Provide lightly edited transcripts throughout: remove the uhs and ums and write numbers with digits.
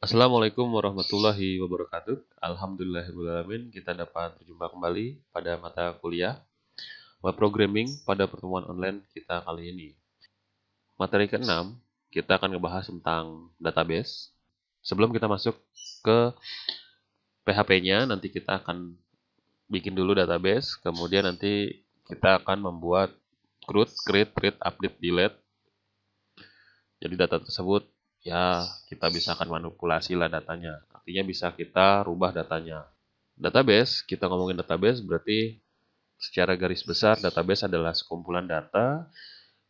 Assalamualaikum warahmatullahi wabarakatuh. Alhamdulillahirrahmanirrahim. Kita dapat berjumpa kembali pada mata kuliah Web Programming pada pertemuan online kita kali ini. Materi ke-6, kita akan ngebahas tentang database. Sebelum kita masuk ke PHP-nya, nanti kita akan bikin dulu database, kemudian nanti kita akan membuat create, read, update, delete. Jadi data tersebut ya kita bisa akan manipulasi lah datanya. Artinya bisa kita rubah datanya. Database, kita ngomongin database berarti secara garis besar database adalah sekumpulan data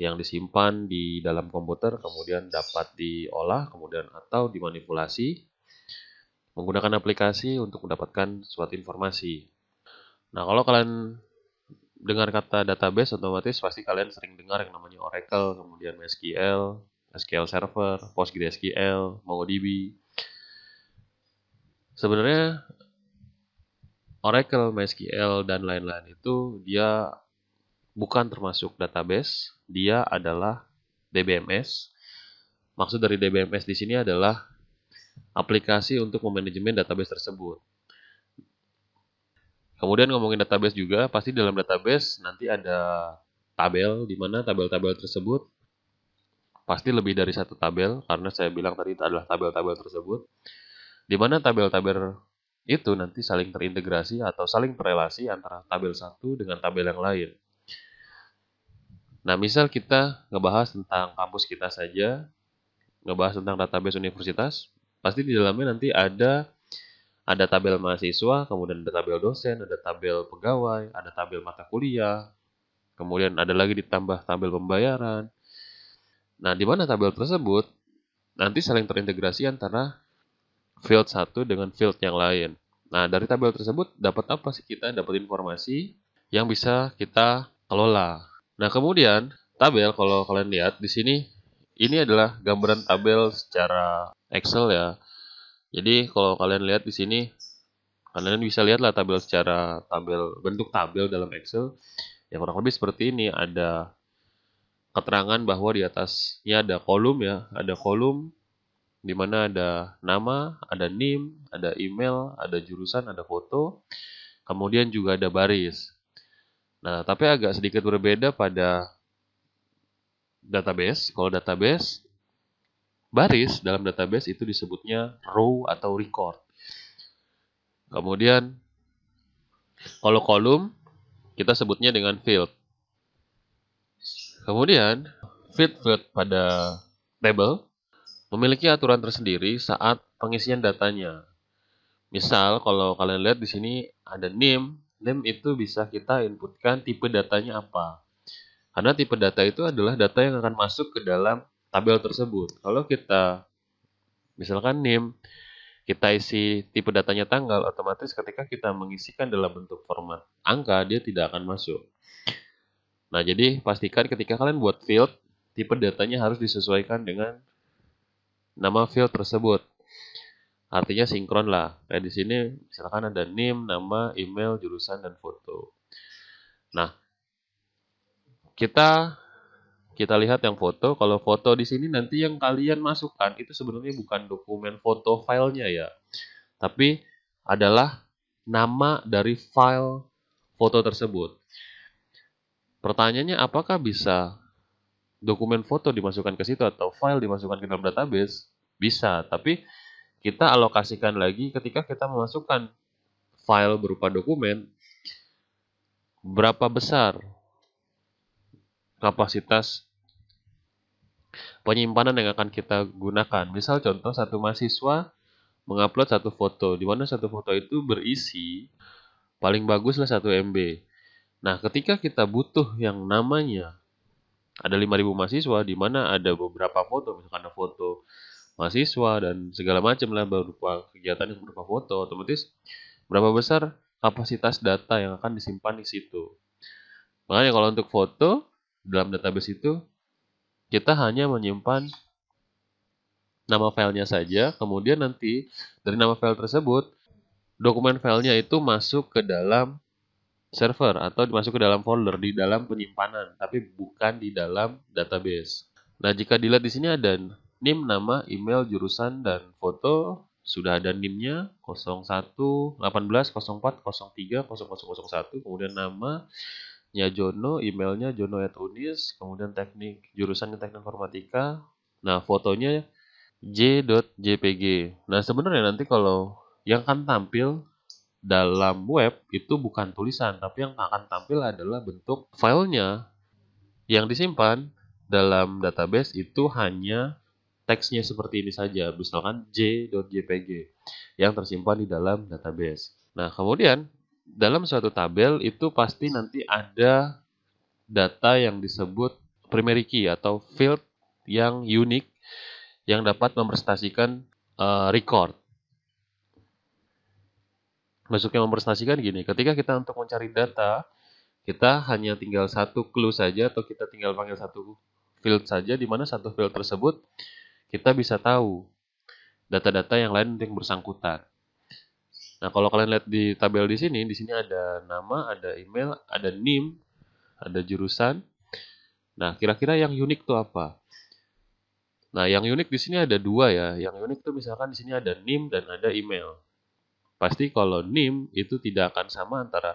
yang disimpan di dalam komputer kemudian dapat diolah kemudian atau dimanipulasi menggunakan aplikasi untuk mendapatkan suatu informasi. Nah, kalau kalian dengar kata database otomatis pasti kalian sering dengar yang namanya Oracle, kemudian MySQL, SQL Server, PostgreSQL, MongoDB. Sebenarnya Oracle, MySQL, dan lain-lain itu dia bukan termasuk database, dia adalah DBMS. Maksud dari DBMS di sini adalah aplikasi untuk memanajemen database tersebut. Kemudian ngomongin database juga, pasti dalam database nanti ada tabel, di mana tabel-tabel tersebut pasti lebih dari satu tabel, karena saya bilang tadi itu adalah tabel-tabel tersebut, di mana tabel-tabel itu nanti saling terintegrasi atau saling berrelasi antara tabel satu dengan tabel yang lain. Nah, misal kita ngebahas tentang kampus kita saja, ngebahas tentang database universitas, pasti di dalamnya nanti ada tabel mahasiswa, kemudian ada tabel dosen, ada tabel pegawai, ada tabel mata kuliah, kemudian ada lagi ditambah tabel pembayaran. Nah, di mana tabel tersebut nanti saling terintegrasi antara field satu dengan field yang lain. Nah, dari tabel tersebut dapat apa sih kita? Dapat informasi yang bisa kita kelola. Nah, kemudian tabel kalau kalian lihat di sini ini adalah gambaran tabel secara Excel ya. Jadi kalau kalian lihat di sini kalian bisa lihatlah tabel secara bentuk tabel dalam Excel. Ya kurang lebih seperti ini, ada keterangan bahwa di atasnya ada kolom ya, ada kolom di mana ada nama, ada NIM, ada email, ada jurusan, ada foto, kemudian juga ada baris. Nah, tapi agak sedikit berbeda pada database. Kalau database, baris dalam database itu disebutnya row atau record. Kemudian, kalau kolom, kita sebutnya dengan field. Kemudian, field pada table memiliki aturan tersendiri saat pengisian datanya. Misal, kalau kalian lihat di sini ada name itu bisa kita inputkan tipe datanya apa. Karena tipe data itu adalah data yang akan masuk ke dalam tabel tersebut. Kalau kita, misalkan name, kita isi tipe datanya tanggal, otomatis ketika kita mengisikan dalam bentuk format angka, dia tidak akan masuk. Nah, jadi pastikan ketika kalian buat field, tipe datanya harus disesuaikan dengan nama field tersebut. Artinya sinkron lah. Kayak di sini misalkan ada name, nama, email, jurusan, dan foto. Nah, kita lihat yang foto. Kalau foto di sini nanti yang kalian masukkan itu sebenarnya bukan dokumen foto filenya ya, tapi adalah nama dari file foto tersebut. Pertanyaannya apakah bisa dokumen foto dimasukkan ke situ atau file dimasukkan ke dalam database? Bisa, tapi kita alokasikan lagi ketika kita memasukkan file berupa dokumen, berapa besar kapasitas penyimpanan yang akan kita gunakan. Misal contoh satu mahasiswa mengupload satu foto, di mana satu foto itu berisi paling baguslah 1 MB. Nah, ketika kita butuh yang namanya ada 5.000 mahasiswa, di mana ada beberapa foto, misalkan ada foto mahasiswa dan segala macam lah berupa kegiatan yang berupa foto, otomatis berapa besar kapasitas data yang akan disimpan di situ. Makanya kalau untuk foto dalam database itu kita hanya menyimpan nama filenya saja, kemudian nanti dari nama file tersebut dokumen filenya itu masuk ke dalam server atau masuk ke dalam folder di dalam penyimpanan, tapi bukan di dalam database. Nah, jika dilihat di sini ada NIM, nama, email, jurusan, dan foto. Sudah ada NIM-nya 01 18 04 03 0001. Kemudian namanya Jono, emailnya jono@unis, kemudian teknik jurusannya teknik informatika. Nah, fotonya j.jpg. Nah, sebenarnya nanti kalau yang akan tampil dalam web itu bukan tulisan, tapi yang akan tampil adalah bentuk filenya. Yang disimpan dalam database itu hanya teksnya seperti ini saja, misalkan j.jpg yang tersimpan di dalam database. Nah, kemudian dalam suatu tabel itu pasti nanti ada data yang disebut primary key atau field yang unik yang dapat mempresentasikan record. Maksudnya mempresentasikan gini, ketika kita untuk mencari data, kita hanya tinggal satu clue saja atau kita tinggal panggil satu field saja, di mana satu field tersebut kita bisa tahu data-data yang lain yang bersangkutan. Nah, kalau kalian lihat di tabel di sini ada nama, ada email, ada NIM, ada jurusan. Nah, kira-kira yang unik tuh apa? Nah, yang unik di sini ada dua ya. Yang unik tuh misalkan di sini ada NIM dan ada email. Pasti kalau NIM itu tidak akan sama antara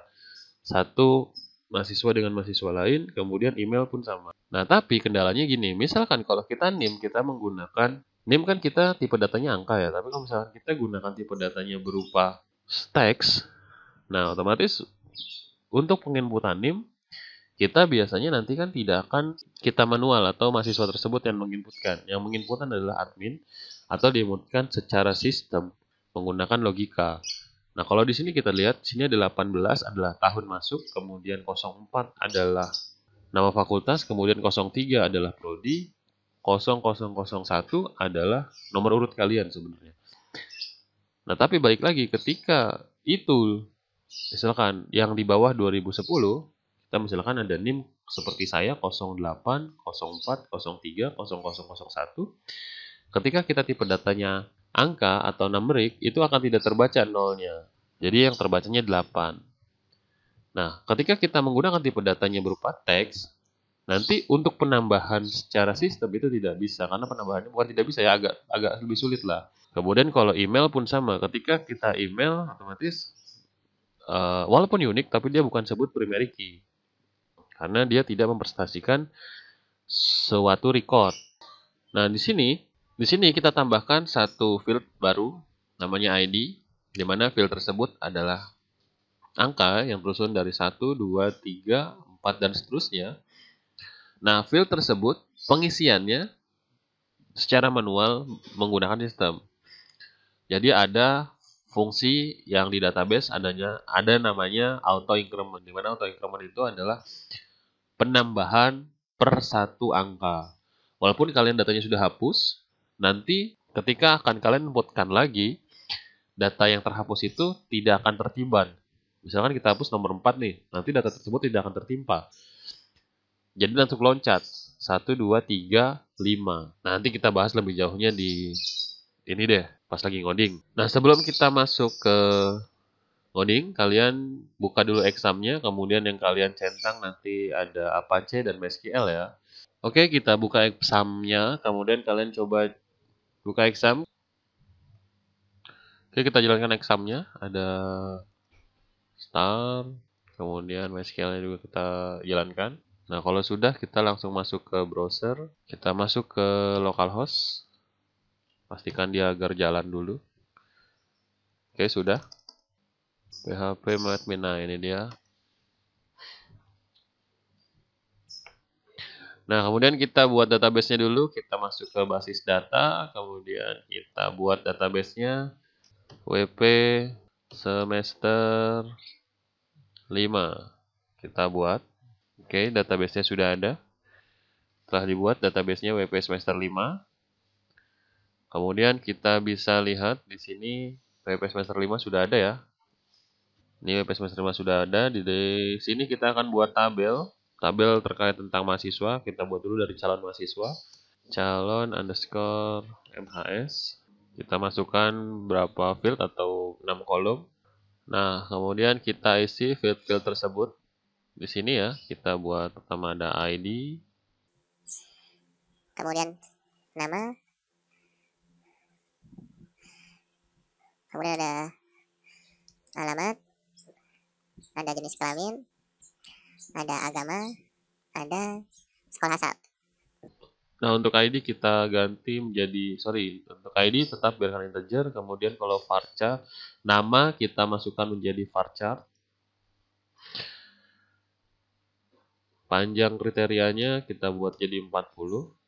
satu mahasiswa dengan mahasiswa lain, kemudian email pun sama. Nah, tapi kendalanya gini, misalkan kalau kita NIM, kita menggunakan NIM kan kita tipe datanya angka ya, tapi kalau misalkan kita gunakan tipe datanya berupa teks, nah otomatis untuk penginputan NIM, kita biasanya nanti kan tidak akan kita manual atau mahasiswa tersebut yang menginputkan. Yang menginputkan adalah admin atau diinputkan secara sistem menggunakan logika. Nah, kalau di sini kita lihat, sini ada 18 adalah tahun masuk, kemudian 04 adalah nama fakultas, kemudian 03 adalah prodi, 0001 adalah nomor urut kalian sebenarnya. Nah, tapi balik lagi ketika itu misalkan yang di bawah 2010, kita misalkan ada NIM seperti saya 08, 04, 03, 0001. Ketika kita tipe datanya angka atau numerik, itu akan tidak terbaca nolnya. Jadi yang terbacanya 8. Nah, ketika kita menggunakan tipe datanya berupa teks, nanti untuk penambahan secara sistem itu tidak bisa, karena penambahannya bukan tidak bisa ya, agak lebih sulit lah. Kemudian kalau email pun sama, ketika kita email otomatis walaupun unik tapi dia bukan sebut primary key karena dia tidak mempresentasikan suatu record. Nah, di sini kita tambahkan satu field baru namanya ID, di mana field tersebut adalah angka yang tersusun dari 1, 2, 3, 4 dan seterusnya. Nah, field tersebut pengisiannya secara manual menggunakan sistem. Jadi ada fungsi yang di database ada namanya auto increment, di mana auto increment itu adalah penambahan per satu angka. Walaupun kalian datanya sudah hapus, nanti ketika akan kalian inputkan lagi, data yang terhapus itu tidak akan tertiban. Misalkan kita hapus nomor 4 nih, nanti data tersebut tidak akan tertimpa. Jadi langsung loncat. 1, 2, 3, 5. Nah, nanti kita bahas lebih jauhnya di ini deh, pas lagi ngoding. Nah, sebelum kita masuk ke ngoding, kalian buka dulu examnya, kemudian yang kalian centang nanti ada Apache dan MySQL ya. Oke, kita buka examnya, kemudian kalian coba buka exam. Oke, kita jalankan examnya. Ada start, kemudian MySQL-nya juga kita jalankan. Nah, kalau sudah, kita langsung masuk ke browser. Kita masuk ke localhost. Pastikan dia agar jalan dulu. Oke, sudah. PHP MyAdmin, nah ini dia. Nah, kemudian kita buat database-nya dulu. Kita masuk ke basis data, kemudian kita buat database-nya WP semester 5. Kita buat. Oke, database-nya sudah ada. Telah dibuat database-nya WP semester 5. Kemudian kita bisa lihat di sini WP semester 5 sudah ada ya. Ini WP semester 5 sudah ada. Di sini kita akan buat tabel terkait tentang mahasiswa. Kita buat dulu dari calon mahasiswa. Calon underscore MHS. Kita masukkan berapa field atau 6 kolom. Nah, kemudian kita isi field-field tersebut. Di sini ya, kita buat pertama ada ID. Kemudian nama, kemudian ada alamat, ada jenis kelamin, ada agama, ada sekolah asal. Nah, untuk ID kita ganti menjadi, untuk ID tetap biarkan integer, kemudian kalau varchar, nama kita masukkan menjadi varchar, panjang kriterianya kita buat jadi 40,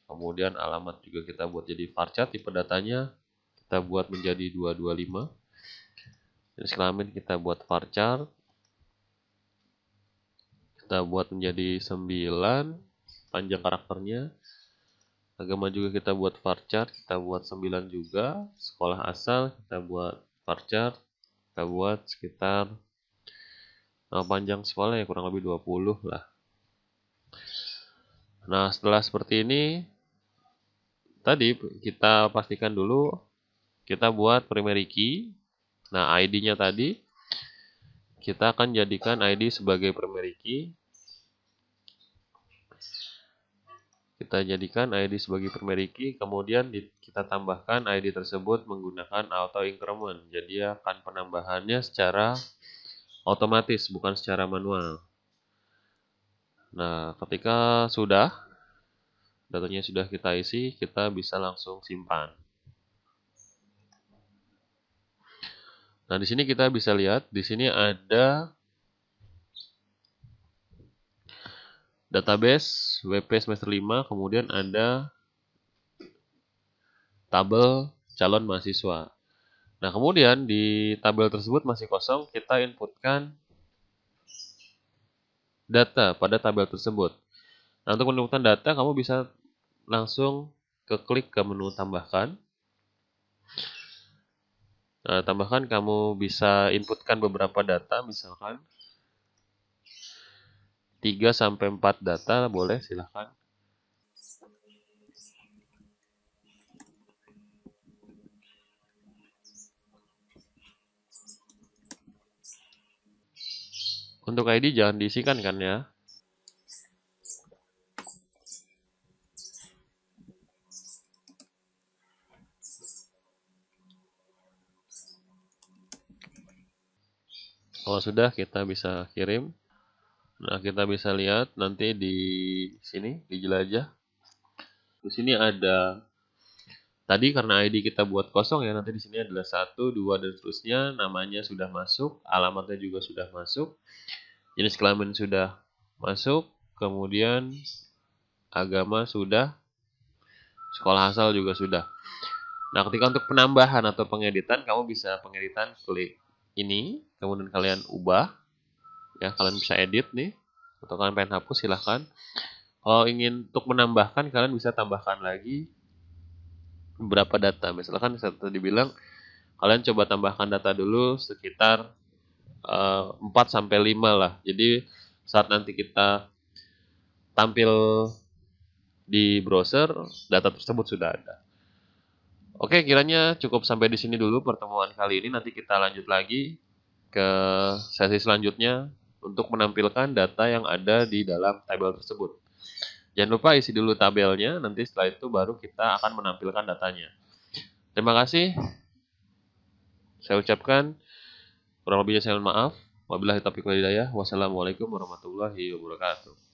kemudian alamat juga kita buat jadi varchar, tipe datanya kita buat menjadi 225, jenis kelamin kita buat varchar, kita buat menjadi 9, panjang karakternya, agama juga kita buat varchar, kita buat 9 juga, sekolah asal kita buat varchar, kita buat sekitar panjang sekolah ya kurang lebih 20 lah. Nah, setelah seperti ini, tadi kita pastikan dulu kita buat primary key. Nah, ID-nya tadi kita akan jadikan ID sebagai primary key. Kita jadikan ID sebagai primary key, kemudian kita tambahkan ID tersebut menggunakan auto increment. Jadi akan penambahannya secara otomatis, bukan secara manual. Nah, ketika sudah datanya sudah kita isi, kita bisa langsung simpan. Nah, di sini kita bisa lihat, di sini ada database WP semester 5, kemudian ada tabel calon mahasiswa. Nah, kemudian di tabel tersebut masih kosong, kita inputkan data pada tabel tersebut. Nah, untuk menemukan data, kamu bisa langsung klik ke menu tambahkan. Nah, tambahkan kamu bisa inputkan beberapa data, misalkan 3-4 data, boleh silahkan. Untuk ID jangan diisikan kan ya. Kalau sudah, kita bisa kirim. Nah, kita bisa lihat nanti di sini, di jelajah. Di sini ada, tadi karena ID kita buat kosong ya, nanti di sini adalah 1, 2, dan seterusnya. Namanya sudah masuk, alamatnya juga sudah masuk. Jenis kelamin sudah masuk, kemudian agama sudah, sekolah asal juga sudah. Nah, ketika untuk penambahan atau pengeditan, kamu bisa pengeditan klik ini, kemudian kalian ubah, ya kalian bisa edit nih, atau kalian pengen hapus silahkan. Kalau ingin untuk menambahkan, kalian bisa tambahkan lagi beberapa data. Misalkan saya tadi bilang, kalian coba tambahkan data dulu sekitar 4-5 lah. Jadi saat nanti kita tampil di browser, data tersebut sudah ada. Oke, kiranya cukup sampai di sini dulu pertemuan kali ini. Nanti kita lanjut lagi ke sesi selanjutnya untuk menampilkan data yang ada di dalam tabel tersebut. Jangan lupa isi dulu tabelnya, nanti setelah itu baru kita akan menampilkan datanya. Terima kasih. Saya ucapkan kurang lebihnya saya mohon maaf. Wabillahi taufiq wal hidayah. Wassalamualaikum warahmatullahi wabarakatuh.